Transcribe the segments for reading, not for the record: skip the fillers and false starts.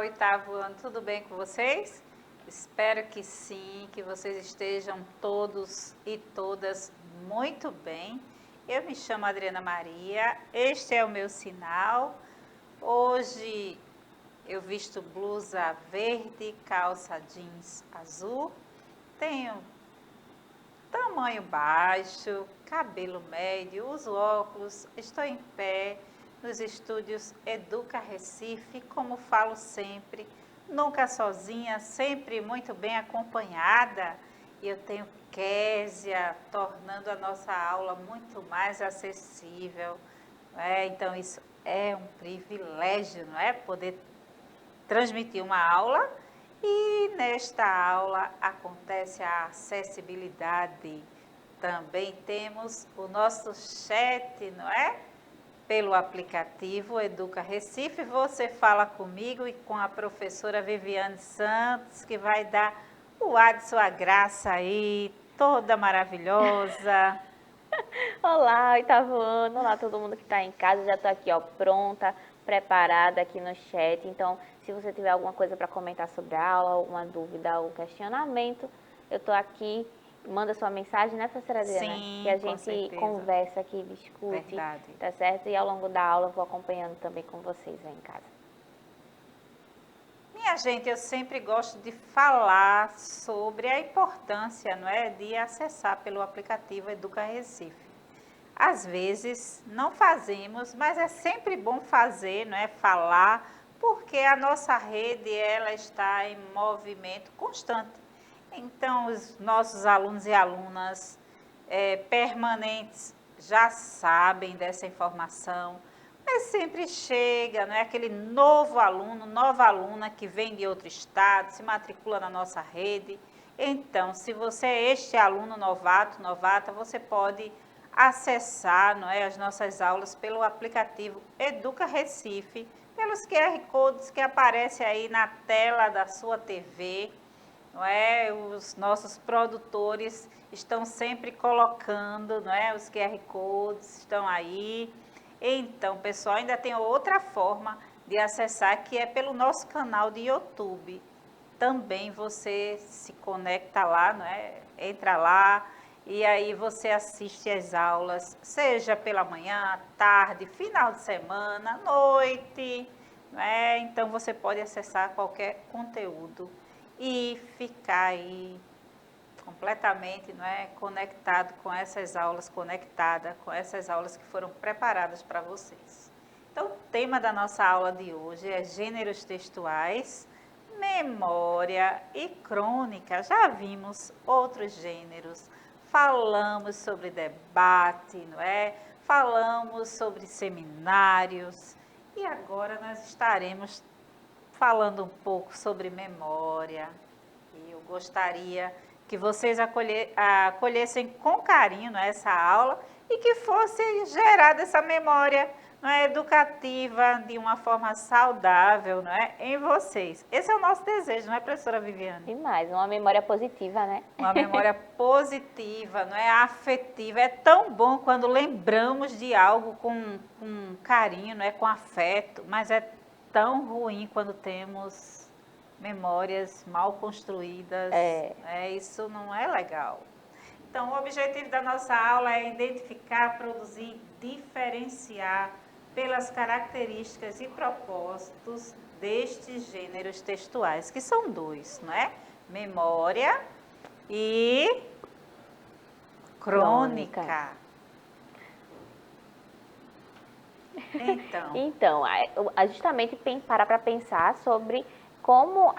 oitavo ano, tudo bem com vocês? Espero que sim, que vocês estejam todos e todas muito bem. Eu me chamo Adriana Maria, este é o meu sinal. Hoje eu visto blusa verde, calça jeans azul, tenho tamanho baixo, cabelo médio, uso óculos, estou em pé nos estúdios Educa Recife, como falo sempre, nunca sozinha, sempre muito bem acompanhada. E eu tenho Késia, tornando a nossa aula muito mais acessível. Então, isso é um privilégio, não é? Poder transmitir uma aula. E nesta aula acontece a acessibilidade. Também temos o nosso chat, não é? Pelo aplicativo Educa Recife. Você fala comigo e com a professora Viviane Santos, que vai dar o ar de sua graça aí, toda maravilhosa. Olá, oitavo ano, olá todo mundo que está em casa, já estou aqui, ó, pronta, preparada aqui no chat. Então, se você tiver alguma coisa para comentar sobre a aula, alguma dúvida, algum questionamento, eu estou aqui. Manda sua mensagem, né, professora Adriana? Sim, que a com gente certeza. conversa aqui, discute, Verdade. tá certo? E ao longo da aula eu vou acompanhando também com vocês aí em casa. Minha gente, eu sempre gosto de falar sobre a importância, não é, de acessar pelo aplicativo Educa Recife. Às vezes não fazemos, mas é sempre bom fazer, não é, falar, porque a nossa rede ela está em movimento constante. Então, os nossos alunos e alunas permanentes já sabem dessa informação, mas sempre chega, não é, aquele novo aluno, nova aluna que vem de outro estado, se matricula na nossa rede. Então, se você é este aluno novato, novata, você pode acessar, não é, as nossas aulas pelo aplicativo Educa Recife, pelos QR Codes que aparecem aí na tela da sua TV. Não é? Os nossos produtores estão sempre colocando, não é? Os QR Codes estão aí. Então, pessoal, ainda tem outra forma de acessar, que é pelo nosso canal de YouTube. Também você se conecta lá, não é? Entra lá e aí você assiste as aulas, seja pela manhã, tarde, final de semana, noite, não é? Então você pode acessar qualquer conteúdo e ficar aí completamente, não é, conectado com essas aulas, conectada com essas aulas que foram preparadas para vocês. Então, o tema da nossa aula de hoje é gêneros textuais, memória e crônica. Já vimos outros gêneros, falamos sobre debate, não é? Falamos sobre seminários e agora nós estaremos falando um pouco sobre memória. E eu gostaria que vocês acolhessem com carinho essa aula e que fosse gerada essa memória, não é, educativa de uma forma saudável, não é, em vocês. Esse é o nosso desejo, não é, professora Viviane? E mais, uma memória positiva, né? Uma memória positiva, não é, afetiva. É tão bom quando lembramos de algo com carinho, não é, com afeto, mas é tão ruim quando temos memórias mal construídas. Isso não é legal. Então, o objetivo da nossa aula é identificar, produzir, diferenciar pelas características e propósitos destes gêneros textuais, que são dois, não é? Memória e crônica. Então, justamente parar para pensar sobre como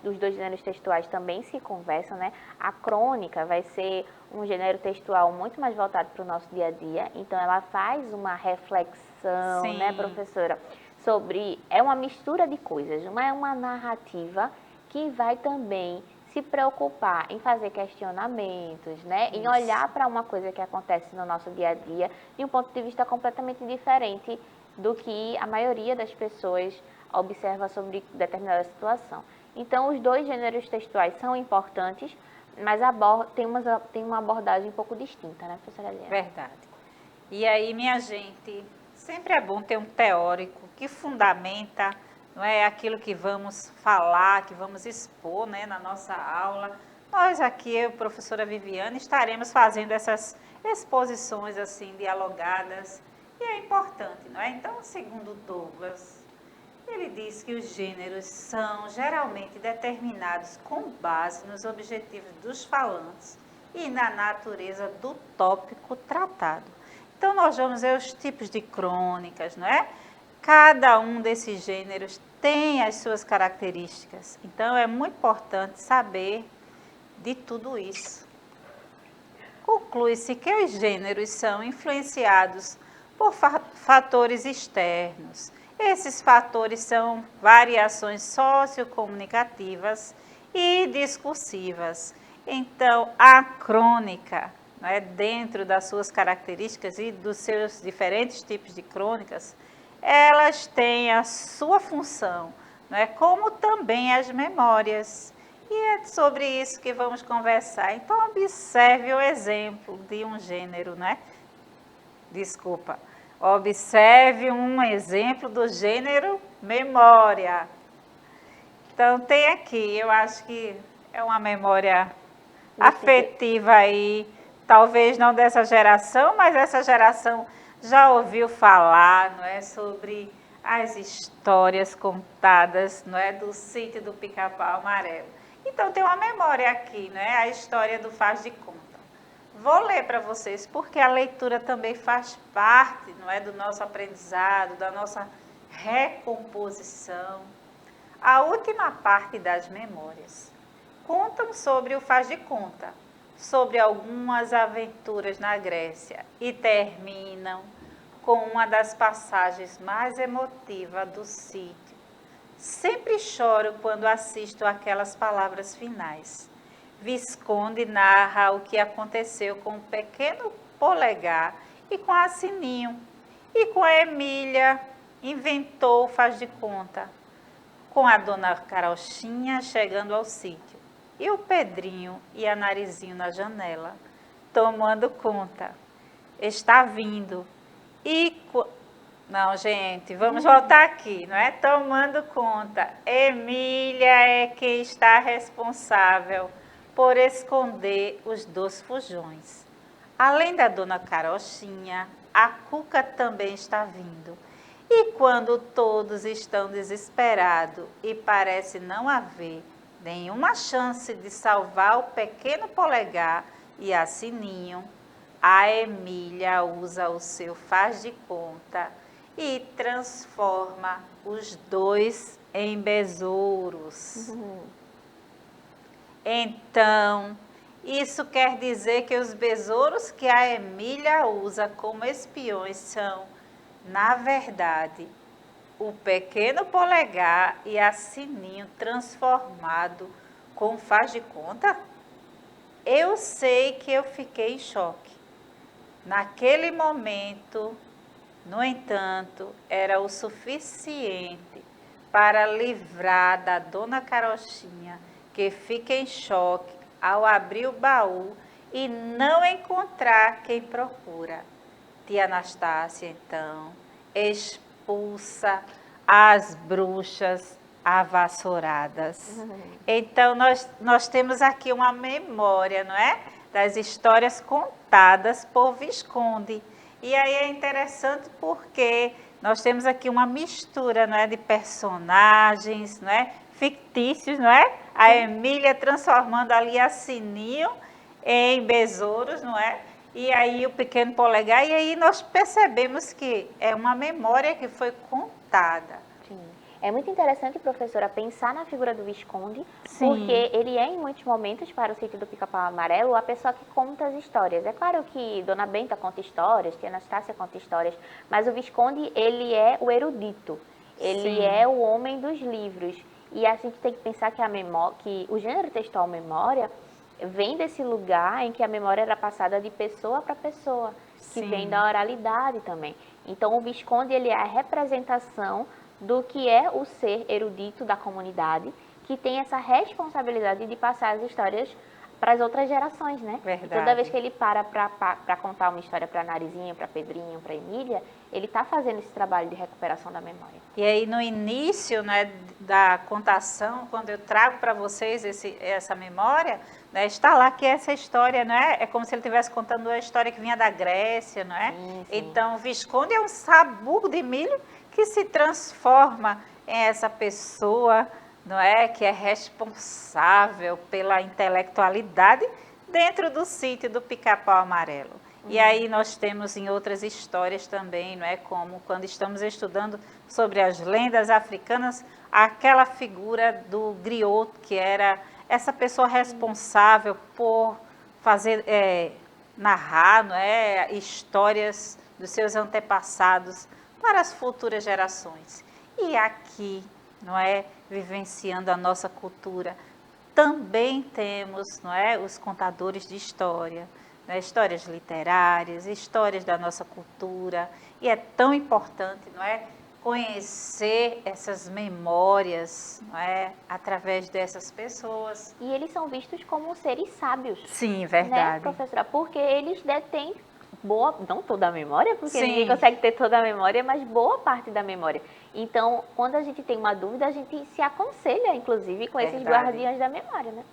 os dois gêneros textuais também se conversam, né? A crônica vai ser um gênero textual muito mais voltado para o nosso dia a dia, então ela faz uma reflexão, Sim, né, professora, sobre, é uma mistura de coisas, é uma narrativa que vai também se preocupar em fazer questionamentos, né? Em olhar para uma coisa que acontece no nosso dia a dia de um ponto de vista completamente diferente do que a maioria das pessoas observa sobre determinada situação. Então, os dois gêneros textuais são importantes, mas tem uma abordagem um pouco distinta, né, professora Adriana? Verdade. E aí, minha gente, sempre é bom ter um teórico que fundamenta, não é aquilo que vamos falar, que vamos expor, né, na nossa aula. Nós aqui, eu, professora Viviane, estaremos fazendo essas exposições assim dialogadas e é importante, não é? Então, segundo Douglas, ele diz que os gêneros são geralmente determinados com base nos objetivos dos falantes e na natureza do tópico tratado. Então, nós vamos ver os tipos de crônicas, não é? Cada um desses gêneros tem as suas características. Então, é muito importante saber de tudo isso. Conclui-se que os gêneros são influenciados por fatores externos. Esses fatores são variações sociocomunicativas e discursivas. Então, a crônica, né, dentro das suas características e dos seus diferentes tipos de crônicas, elas têm a sua função, né, como também as memórias. E é sobre isso que vamos conversar. Então, observe o exemplo de um gênero, né? Desculpa. Observe um exemplo do gênero memória. Então, tem aqui, eu acho que é uma memória afetiva aí, talvez não dessa geração, mas essa geração já ouviu falar, não é, sobre as histórias contadas, não é, do sítio do Pica-Pau Amarelo. Então, tem uma memória aqui, né? A história do Faz de Conta. Vou ler para vocês, porque a leitura também faz parte, não é, do nosso aprendizado, da nossa recomposição. A última parte das memórias contam sobre o Faz de Conta, sobre algumas aventuras na Grécia e terminam com uma das passagens mais emotivas do sítio. Sempre choro quando assisto aquelas palavras finais. Visconde narra o que aconteceu com o pequeno Polegar e com a Sininho. E com a Emília, inventou o Faz de Conta. Com a dona Carochinha chegando ao sítio. E o Pedrinho e a Narizinho na janela, tomando conta. Está vindo. Não, gente, vamos voltar aqui, não é? Tomando conta. Emília é quem está responsável por esconder os 2 fujões. Além da dona Carochinha, a Cuca também está vindo. E quando todos estão desesperados e parece não haver nenhuma chance de salvar o pequeno Polegar e a Sininho, a Emília usa o seu Faz de Conta e transforma os 2 em besouros. Então, isso quer dizer que os besouros que a Emília usa como espiões são, na verdade, o pequeno Polegar e a Sininho transformado com Faz de Conta? Eu sei que eu fiquei em choque. Naquele momento, no entanto, era o suficiente para livrar da dona Carochinha, que fica em choque ao abrir o baú e não encontrar quem procura. Tia Anastácia, então, expulsa as bruxas avassouradas. Então, nós temos aqui uma memória, não é? Das histórias contadas por Visconde. E aí é interessante porque nós temos aqui uma mistura, não é, de personagens, não é, fictícios, não é? A Emília transformando ali a Sininho em besouros, não é? E aí o pequeno Polegar, e aí nós percebemos que é uma memória que foi contada. Sim. É muito interessante, professora, pensar na figura do Visconde, Sim. porque ele é, em muitos momentos, para o sítio do Pica-Pau Amarelo, a pessoa que conta as histórias. É claro que Dona Benta conta histórias, Tia Anastácia conta histórias, mas o Visconde, ele é o erudito, ele Sim. é o homem dos livros. E a gente tem que pensar que, que o gênero textual memória vem desse lugar em que a memória era passada de pessoa para pessoa, que Sim. vem da oralidade também. Então, o Visconde, ele é a representação do que é o ser erudito da comunidade, que tem essa responsabilidade de passar as histórias para as outras gerações, né? Verdade. E toda vez que ele para contar uma história para Narizinha, para Pedrinho, para Emília, ele está fazendo esse trabalho de recuperação da memória. E aí no início, né, da contação, quando eu trago para vocês essa memória, né, está lá que essa história, né, é como se ele estivesse contando uma história que vinha da Grécia, não é? Sim. Então, Visconde é um sabugo de milho que se transforma em essa pessoa, não é, que é responsável pela intelectualidade dentro do sítio do Pica-Pau Amarelo. E aí nós temos em outras histórias também, não é, como quando estamos estudando sobre as lendas africanas, aquela figura do griot, que era essa pessoa responsável por fazer, narrar, não é, histórias dos seus antepassados para as futuras gerações. E aqui, não é, vivenciando a nossa cultura, também temos, não é, os contadores de história, né, histórias literárias, histórias da nossa cultura, e é tão importante, não é, conhecer essas memórias, não é, através dessas pessoas. E eles são vistos como seres sábios. Sim, verdade. Né, professora? Porque eles detêm não toda a memória, porque Sim. ninguém consegue ter toda a memória, mas boa parte da memória. Então, quando a gente tem uma dúvida, a gente se aconselha, inclusive, com esses guardiões da memória, né?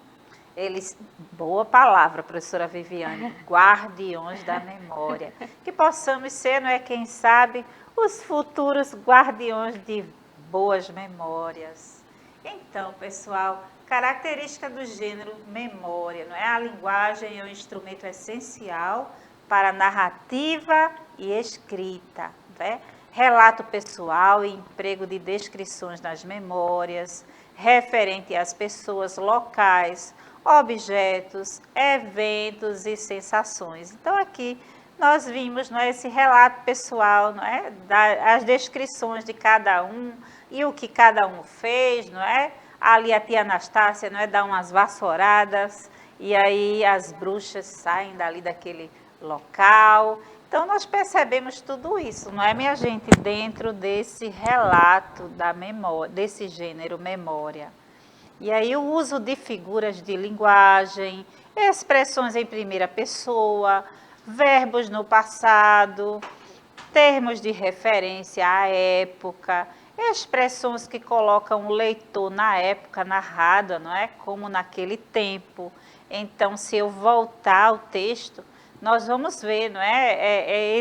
Eles, boa palavra, professora Viviane, guardiões da memória. Que possamos ser, não é, quem sabe, os futuros guardiões de boas memórias. Então, pessoal, característica do gênero memória, não é? A linguagem é um instrumento essencial para narrativa e escrita, né? Relato pessoal e emprego de descrições nas memórias, referente às pessoas, locais, objetos, eventos e sensações. Então, aqui nós vimos, não é, esse relato pessoal, não é, as descrições de cada um e o que cada um fez, não é? Ali a tia Anastácia, não é, dá umas vassouradas e aí as bruxas saem dali daquele local. Então, nós percebemos tudo isso, não é, minha gente, dentro desse relato da memória, desse gênero memória. E aí o uso de figuras de linguagem, expressões em primeira pessoa, verbos no passado, termos de referência à época, expressões que colocam o leitor na época narrada, não é? Como naquele tempo. Então, se eu voltar ao texto, nós vamos ver, não é?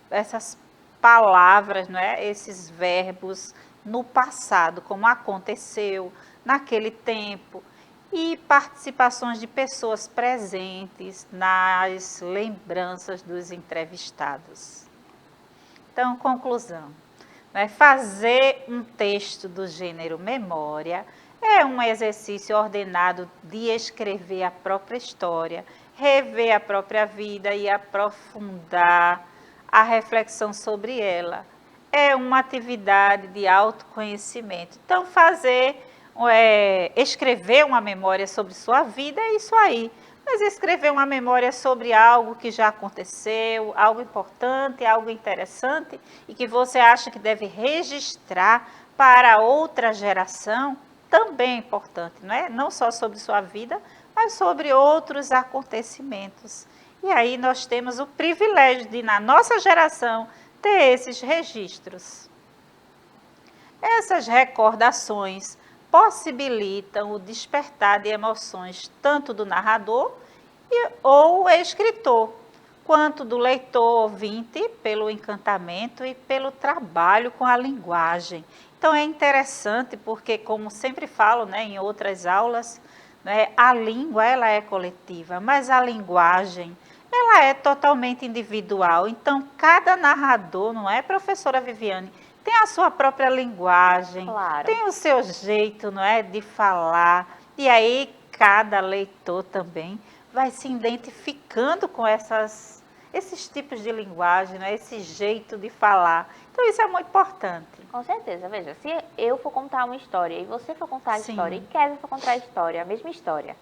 Essas palavras, não é? Esses verbos no passado, como aconteceu naquele tempo, e participações de pessoas presentes nas lembranças dos entrevistados. Então, conclusão, né? Fazer um texto do gênero memória é um exercício ordenado de escrever a própria história, rever a própria vida e aprofundar a reflexão sobre ela. É uma atividade de autoconhecimento. Então, escrever uma memória sobre sua vida é isso aí. Mas escrever uma memória sobre algo que já aconteceu, algo importante, algo interessante e que você acha que deve registrar para outra geração, também é importante, não é? Não só sobre sua vida, mas sobre outros acontecimentos. E aí nós temos o privilégio de, na nossa geração, ter esses registros. Essas recordações possibilitam o despertar de emoções tanto do narrador ou escritor, quanto do leitor ouvinte, pelo encantamento e pelo trabalho com a linguagem. Então é interessante porque, como sempre falo, né, em outras aulas, né, a língua ela é coletiva, mas a linguagem ela é totalmente individual. Então cada narrador, não é, professora Viviane, tem a sua própria linguagem, claro, tem o seu jeito, não é, de falar. E aí cada leitor também vai se identificando com esses tipos de linguagem, né, esse jeito de falar. Então isso é muito importante. Com certeza. Veja, se eu for contar uma história e você for contar a Sim. história e Kevin for contar a história, a mesma história,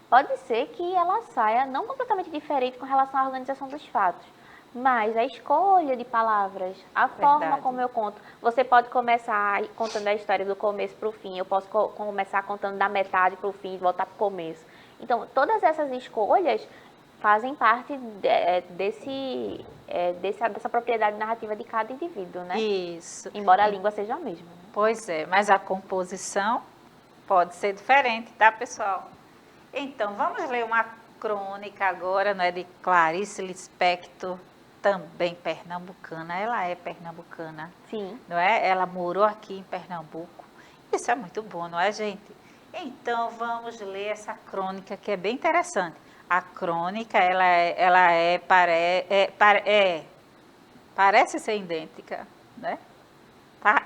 pode ser que ela saia não completamente diferente com relação à organização dos fatos, mas a escolha de palavras, a forma como eu conto. Você pode começar contando a história do começo para o fim, eu posso começar contando da metade para o fim e voltar para o começo. Então, todas essas escolhas fazem parte dessa propriedade narrativa de cada indivíduo, né? Isso. Embora a língua seja a mesma. Né? Pois é, mas a composição pode ser diferente, tá, pessoal? Então, vamos ler uma crônica agora, não é, de Clarice Lispector, também pernambucana. Ela é pernambucana, Sim. não é? Ela morou aqui em Pernambuco. Isso é muito bom, não é, gente? Então, vamos ler essa crônica que é bem interessante. A crônica, parece ser idêntica, né? Tá?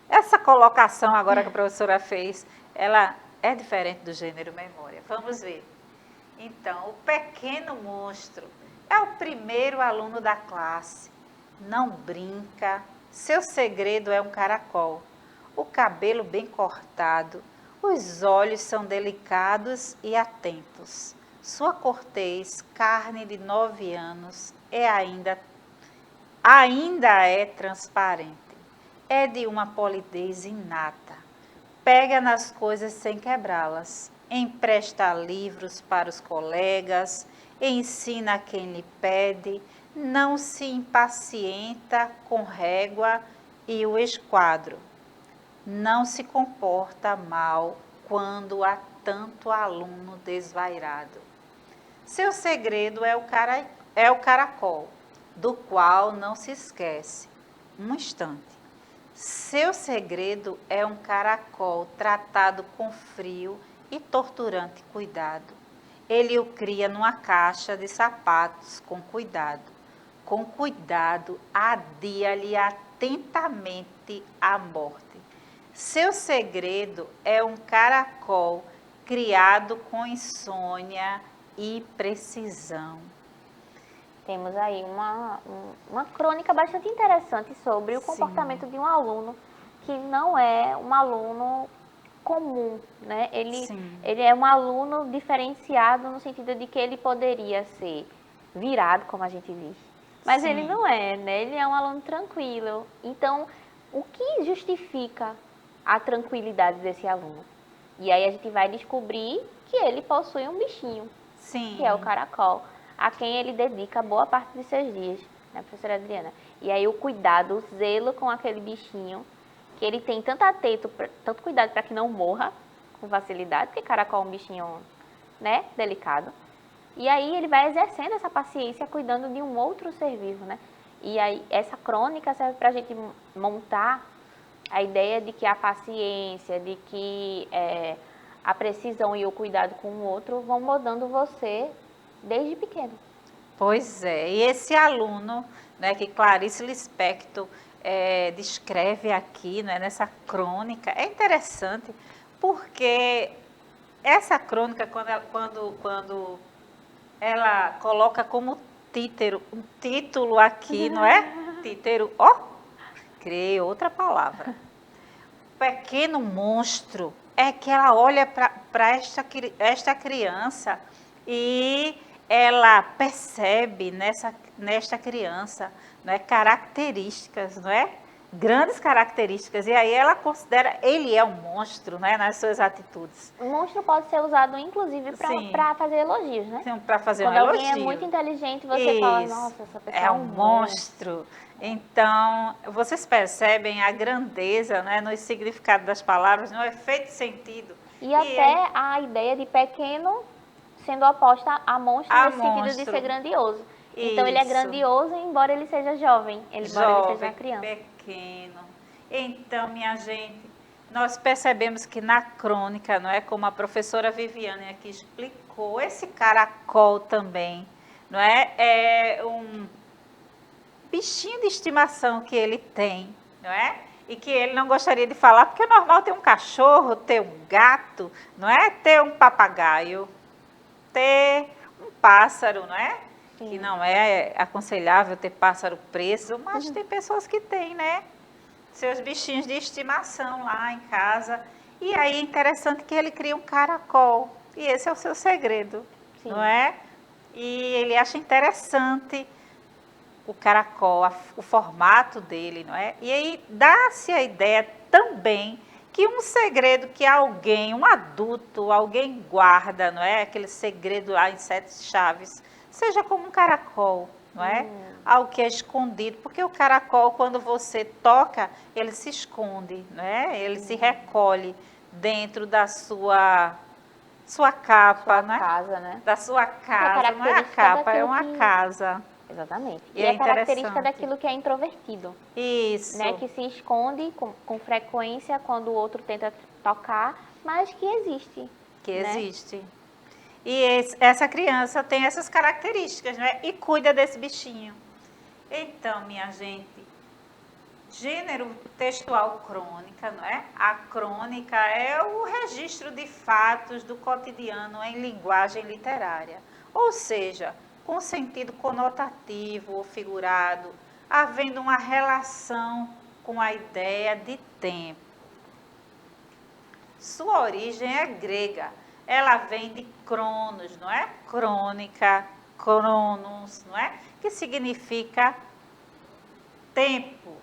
Essa colocação agora que a professora fez, ela é diferente do gênero memória. Vamos ver. Então, o pequeno monstro é o primeiro aluno da classe. Não brinca, seu segredo é um caracol. O cabelo bem cortado, os olhos são delicados e atentos. Sua cortês, carne de 9 anos, ainda é transparente. É de uma polidez inata. Pega nas coisas sem quebrá-las. Empresta livros para os colegas, ensina a quem lhe pede, não se impacienta com régua e o esquadro. Não se comporta mal quando há tanto aluno desvairado. Seu segredo é o caracol, do qual não se esquece. Um instante. Seu segredo é um caracol tratado com frio e torturante cuidado. Ele o cria numa caixa de sapatos com cuidado. Com cuidado, adia-lhe atentamente a morte. Seu segredo é um caracol criado com insônia e precisão. Temos aí uma crônica bastante interessante sobre o comportamento de um aluno que não é um aluno comum, né? Ele é um aluno diferenciado no sentido de que ele poderia ser virado, como a gente diz, mas ele não é, né? Ele é um aluno tranquilo. Então, o que justifica a tranquilidade desse aluno? E aí a gente vai descobrir que ele possui um bichinho, que é o caracol, a quem ele dedica boa parte de seus dias, né, professora Adriana? E aí o cuidado, o zelo com aquele bichinho, que ele tem tanto cuidado para que não morra com facilidade, porque caracol é um bichinho, né, delicado. E aí ele vai exercendo essa paciência cuidando de um outro ser vivo, né? E aí essa crônica serve para a gente montar a ideia de que a paciência, de que a precisão e o cuidado com o outro vão moldando você desde pequeno. Pois é, e esse aluno, né, que Clarice Lispector descreve aqui, né, nessa crônica, é interessante porque essa crônica, quando ela coloca como um título aqui, não é? Título, criei outra palavra. Pequeno monstro, é que ela olha para esta criança e ela percebe nesta criança, não é, características, não é? Grandes características. E aí ela considera, ele é um monstro, né, nas suas atitudes. O monstro pode ser usado, inclusive, para fazer elogios, né? Sim, para fazer Quando um elogio. Quando alguém é muito inteligente, você fala, nossa, essa pessoa é um monstro. Então, vocês percebem a grandeza, né, no significado das palavras, no efeito de sentido. E até a ideia de pequeno sendo oposta a monstro nesse sentido de ser grandioso. Então, ele é grandioso, embora ele seja jovem, embora ele seja uma criança. Pequeno. Então, minha gente, nós percebemos que na crônica, não é, como a professora Viviane aqui explicou, esse caracol também, não é um bichinho de estimação que ele tem, não é? E que ele não gostaria de falar, porque é normal ter um cachorro, ter um gato, não é? Ter um papagaio, ter um pássaro, não é? Sim. Que não é aconselhável ter pássaro preso, mas tem pessoas que têm, né? Seus bichinhos de estimação lá em casa. E aí é interessante que ele cria um caracol. E esse é o seu segredo, Sim. não é? E ele acha interessante o caracol, o formato dele, não é? E aí dá-se a ideia também que um segredo que alguém, um adulto, alguém guarda, não é? Aquele segredo lá em 7 chaves, seja como um caracol, não é? Algo que é escondido, porque o caracol, quando você toca, ele se esconde, não é? Ele se recolhe dentro da sua capa, não é? Casa, né? Da sua casa, não é a característica capa, é daquilo uma que- casa. Exatamente. E E é é característica interessante. daquilo que é introvertido, Isso. né? Que se esconde com frequência quando o outro tenta tocar, mas que existe. Que né? existe. E essa criança tem essas características, né? E cuida desse bichinho. Então, minha gente, gênero textual crônica, não é? A crônica é o registro de fatos do cotidiano em linguagem literária. Ou seja, com sentido conotativo ou figurado, havendo uma relação com a ideia de tempo. Sua origem é grega. Ela vem de cronos, não é? Crônica, cronos, não é? Que significa tempo.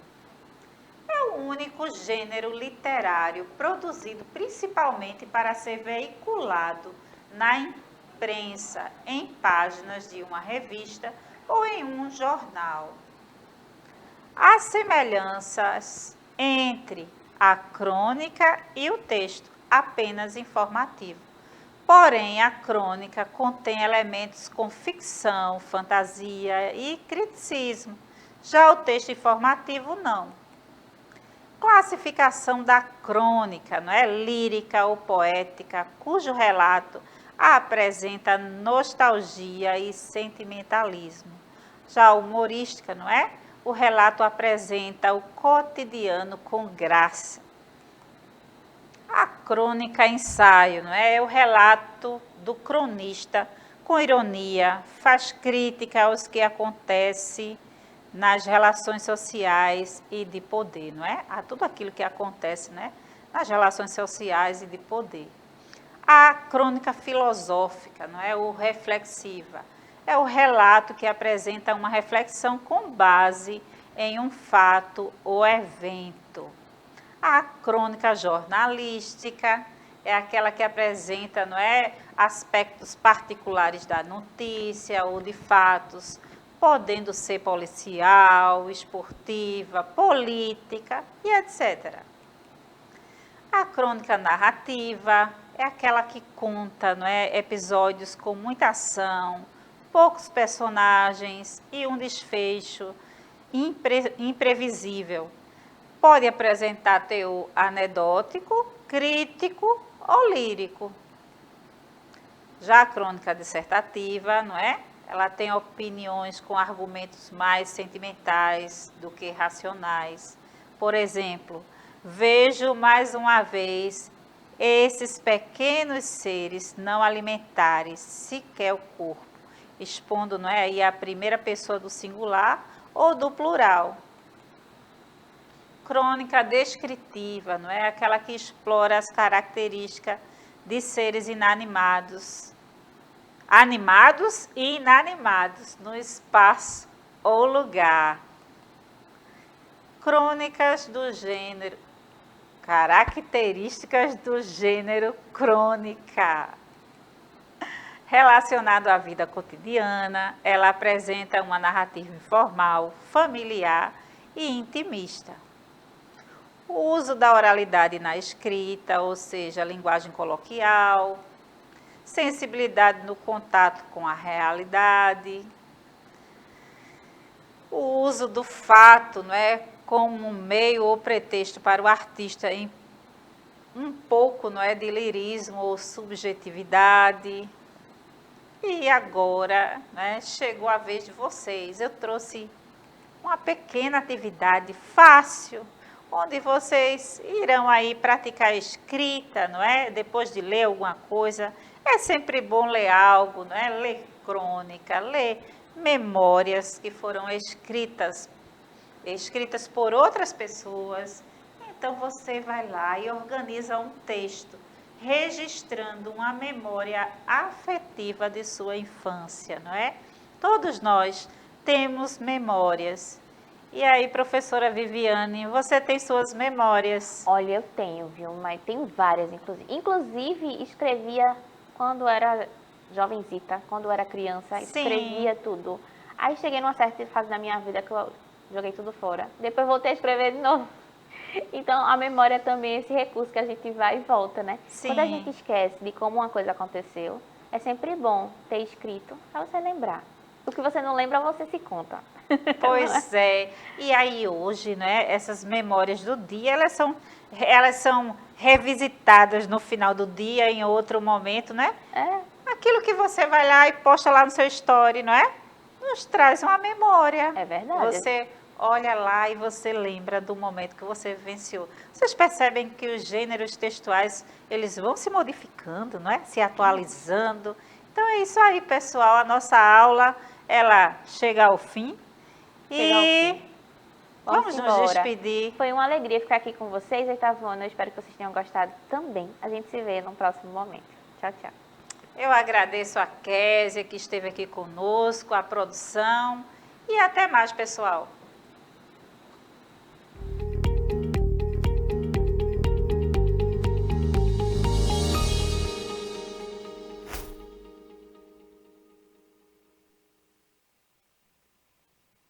É o único gênero literário produzido principalmente para ser veiculado na imprensa, em páginas de uma revista ou em um jornal. Há semelhanças entre a crônica e o texto, apenas informativo. Porém, a crônica contém elementos com ficção, fantasia e criticismo. Já o texto informativo, não. Classificação da crônica, não é? Lírica ou poética, cujo relato apresenta nostalgia e sentimentalismo. Já a humorística, não é? O relato apresenta o cotidiano com graça. A crônica ensaio, não é? É o relato do cronista com ironia, faz crítica aos que acontece nas relações sociais e de poder, não é? A tudo aquilo que acontece, né? Nas relações sociais e de poder. A crônica filosófica, não é? O reflexiva. É o relato que apresenta uma reflexão com base em um fato ou evento. A crônica jornalística é aquela que apresenta, não é, aspectos particulares da notícia ou de fatos, podendo ser policial, esportiva, política e etc. A crônica narrativa é aquela que conta, não é, episódios com muita ação, poucos personagens e um desfecho imprevisível. Pode apresentar teor anedótico, crítico ou lírico. Já a crônica dissertativa, não é? Ela tem opiniões com argumentos mais sentimentais do que racionais. Por exemplo, vejo mais uma vez esses pequenos seres não alimentares sequer o corpo, expondo, não é, aí a primeira pessoa do singular ou do plural. Crônica descritiva, não é? Aquela que explora as características de seres inanimados, animados e inanimados no espaço ou lugar. Crônicas do gênero, características do gênero crônica. Relacionado à vida cotidiana, ela apresenta uma narrativa informal, familiar e intimista. O uso da oralidade na escrita, ou seja, linguagem coloquial, sensibilidade no contato com a realidade, o uso do fato, não é, como meio ou pretexto para o artista em um pouco, não é, de lirismo ou subjetividade. E agora, né, chegou a vez de vocês. Eu trouxe uma pequena atividade fácil, onde vocês irão aí praticar a escrita, não é? Depois de ler alguma coisa, é sempre bom ler algo, não é? Ler crônica, ler memórias que foram escritas por outras pessoas. Então você vai lá e organiza um texto, registrando uma memória afetiva de sua infância, não é? Todos nós temos memórias. E aí, professora Viviane, você tem suas memórias? Olha, eu tenho, viu? Mas tenho várias, inclusive. Inclusive, escrevia quando era jovenzita, quando era criança, Sim. escrevia tudo. Aí cheguei numa certa fase da minha vida que eu joguei tudo fora. Depois voltei a escrever de novo. Então, a memória também é esse recurso que a gente vai e volta, né? Quando a gente Sim. esquece de como uma coisa aconteceu, é sempre bom ter escrito para você lembrar. O que você não lembra, você se conta. Não é? Pois é. E aí hoje, né, essas memórias do dia, elas são revisitadas no final do dia, em outro momento, né? É, Aquilo que você vai lá e posta lá no seu story, não é? Nos traz uma memória. é verdade. Você olha lá e você lembra do momento que você vivenciou. Vocês percebem que os gêneros textuais, eles vão se modificando, não é? Se atualizando. Então é isso aí, pessoal. A nossa aula, ela chega ao fim. Chega ao E fim. vamos nos embora. despedir. Foi uma alegria ficar aqui com vocês, Eitavona. Eu espero que vocês tenham gostado também. A gente se vê no próximo momento. Tchau, tchau. Eu agradeço a Késia que esteve aqui conosco, a produção. E até mais, pessoal.